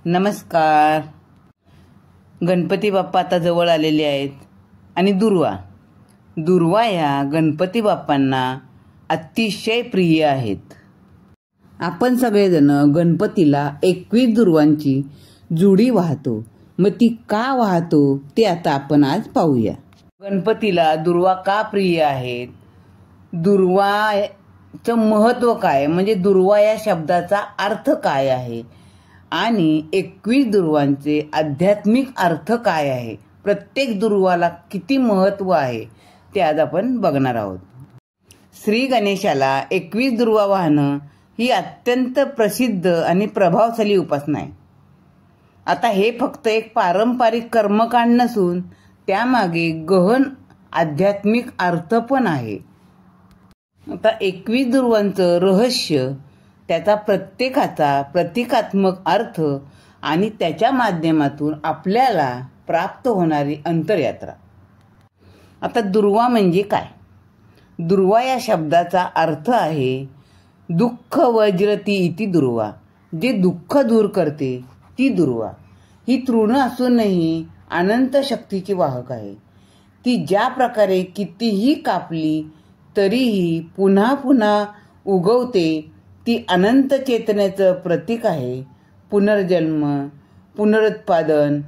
नमस्कार. गणपती बाप्पा आता जवळ आलेले आहेत आणि दुर्वा या गणपती बाप्पांना अतिशय प्रिय आहेत. आपण सगळेजण गणपतीला 21 दुर्वांची जुडी वाहतो. मग ती का वाहतो ते आता आपण आज पाहूया. गणपतीला दुर्वा का प्रिय आहेत, दुर्वाचं महत्त्व काय, म्हणजे दुर्वा या शब्दाचा अर्थ काय आहे आणि 21 दुर्वांचे आध्यात्मिक अर्थ काय आहे, प्रत्येक दुर्वाला किती महत्त्व आहे ते आज आपण बघणार आहोत. श्री गणेशाला 21 दुर्वा वाहनं ही अत्यंत प्रसिद्ध आणि प्रभावशाली उपासना आहे. आता हे फक्त एक पारंपरिक कर्मकांड नसून त्यामागे गहन आध्यात्मिक अर्थ पण आहे. आता 21 दुर्वांचं रहस्य, त्याचा प्रत्येकाचा प्रतिकात्मक अर्थ आणि त्याच्या माध्यमातून आपल्याला प्राप्त होणारी अंतरयात्रा. आता दुर्वा म्हणजे काय? दुर्वा या शब्दाचा अर्थ आहे दुःख वज्रती इति दुर्वा, जे दुःख दूर करते ती दुर्वा. ही तृण असूनही अनंत शक्तीची वाहक आहे. ती ज्या प्रकारे कितीही कापली तरीही पुन्हा पुन्हा उगवते. ती अनंत चेतनेचं प्रतीक आहे. पुनर्जन्म, पुनरुत्पादन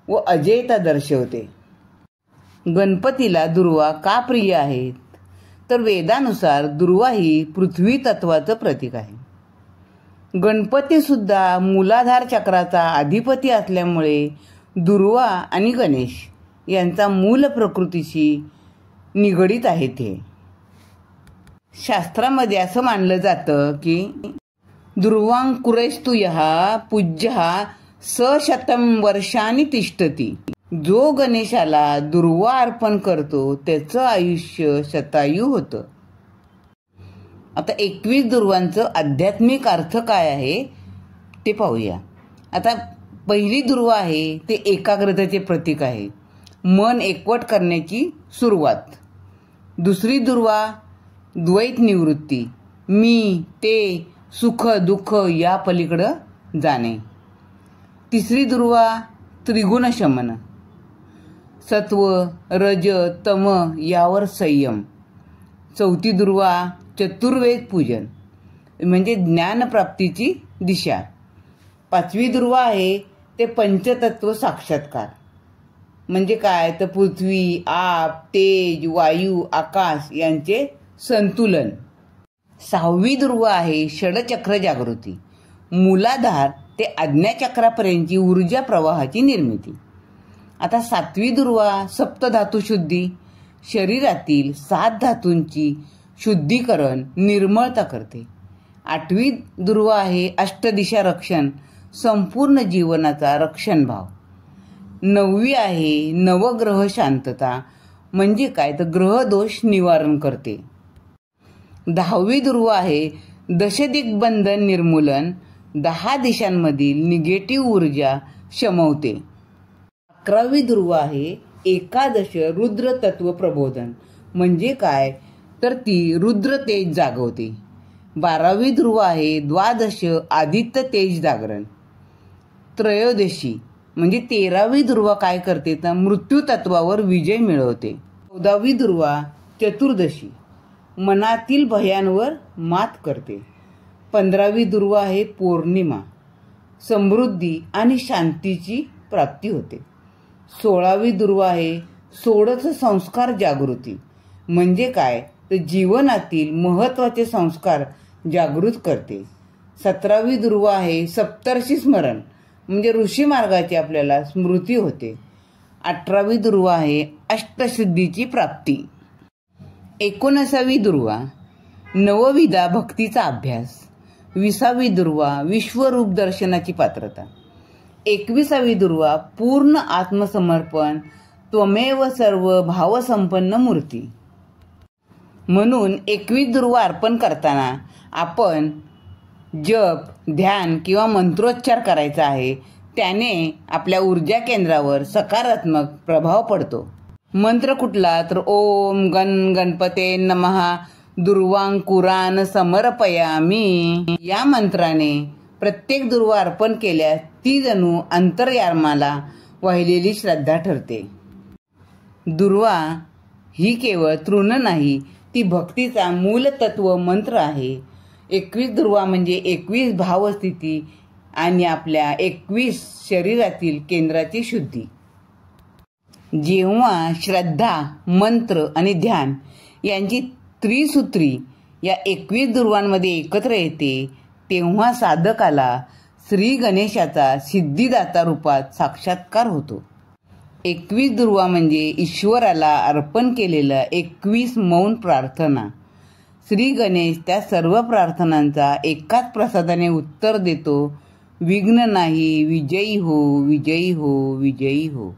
व अजेयता दर्शवते. गणपतीला दुर्वा का प्रिय आहेत, तर वेदानुसार दुर्वा ही पृथ्वी तत्वाचं प्रतीक आहे. गणपती सुद्धा मूलाधार चक्राचा अधिपती असल्यामुळे दुर्वा आणि गणेश यांचा मूल प्रकृतीशी निगडीत आहे. ते शास्त्रामध्ये असं मानलं जातं की दुर्वांकुरेस्तु यः पूज्यः स शतं वर्षांनी तिष्ठती. जो गणेशाला दुर्वा अर्पण करतो त्याचं आयुष्य शतायू होतं. आता 21 दुर्वांचं आध्यात्मिक अर्थ काय आहे ते पाहूया. आता पहिली दुर्वा आहे ते एकाग्रतेचे प्रतीक आहे, मन एकवट करण्याची सुरुवात. दुसरी दुर्वा द्वैत निवृत्ती, मी ते सुख दुःख या पलीकडं जाणे. तिसरी दुर्वा त्रिगुण शमन, सत्व रज तम यावर संयम. चौथी दुर्वा चतुर्वेद पूजन, म्हणजे ज्ञानप्राप्तीची दिशा. पाचवी दुर्वा आहे ते पंचतत्व साक्षात्कार, म्हणजे काय तर पृथ्वी, आप, तेज, वायू, आकाश यांचे संतुलन. सहावी दुर्वा आहे षडचक्र जागृती, मूलाधार ते आज्ञाचक्रापर्यंतची ऊर्जा प्रवाहाची निर्मिती. आता सातवी दुर्वा सप्तधातू शुद्धी, शरीरातील 7 धातूंची शुद्धीकरण निर्मळता करते. आठवी दुर्वा आहे अष्टदिशा रक्षण, संपूर्ण जीवनाचा रक्षण भाव. नववी आहे नवग्रह शांतता, म्हणजे काय तर ग्रह दोष निवारण करते. 10वी दुर्वा आहे दशदिग्बंधन निर्मूलन, 10 दिशांमधील निगेटिव्ह ऊर्जा शमवते. 11वी दुर्वा आहे एकादश रुद्र तत्व प्रबोधन, म्हणजे काय तर ती रुद्र तेज जागवते. 12वी दुर्वा आहे द्वादश आदित्य तेज जागरण. त्रयोदशी म्हणजे 13वी दुर्वा काय करते तर मृत्यू तत्वावर विजय मिळवते. 14वी दुर्वा चतुर्दशी, मनातील भयांवर मात करते. 15वी दुर्वा आहे पौर्णिमा, समृद्धी आणि शांतीची प्राप्ती होते. 16वी दुर्वा आहे षोडश संस्कार जागृती, म्हणजे काय तर जीवनातील महत्त्वाचे संस्कार जागृत करते. 17वी दुर्वा आहे सप्तर्षी स्मरण, म्हणजे ऋषी मार्गाची आपल्याला स्मृती होते. 18वी दुर्वा आहे अष्टसिद्धीची प्राप्ती. 19वी दुर्वा नवविधा भक्तीचा अभ्यास. 20वी दुर्वा विश्वरूप दर्शनाची पात्रता. 21वी दुर्वा पूर्ण आत्मसमर्पण, त्वमेव सर्व भावसंपन्न मूर्ती. म्हणून 21 दुर्वा अर्पण करताना आपण जप, ध्यान किंवा मंत्रोच्चार करायचा आहे. त्याने आपल्या ऊर्जा केंद्रावर सकारात्मक प्रभाव पडतो. मंत्र कुठला तर ओम गणपते नमः दुर्वांकुरान समर्पयामी या मंत्राने प्रत्येक दुर्वा अर्पण केल्यास ती जणू अंतर्यामाला वाहिलेली श्रद्धा ठरते. दुर्वा ही केवळ तृण नाही, ती भक्तीचा मूलतत्व मंत्र आहे. 21 दुर्वा म्हणजे 21 भावस्थिती आणि आपल्या 21 शरीरातील केंद्राची शुद्धी. जेव्हा श्रद्धा, मंत्र आणि ध्यान यांची त्रिसूत्री या 21 दुर्वांमध्ये एकत्र येते, तेव्हा साधकाला श्री गणेशाचा सिद्धिदाता रूपात साक्षात्कार होतो. 21 दुर्वा म्हणजे ईश्वराला अर्पण केलेलं 21 मौन प्रार्थना. श्री गणेश त्या सर्व प्रार्थनांचा एकाच प्रसादाने उत्तर देतो, विघ्न नाही, विजयी हो, विजयी हो, विजयी हो.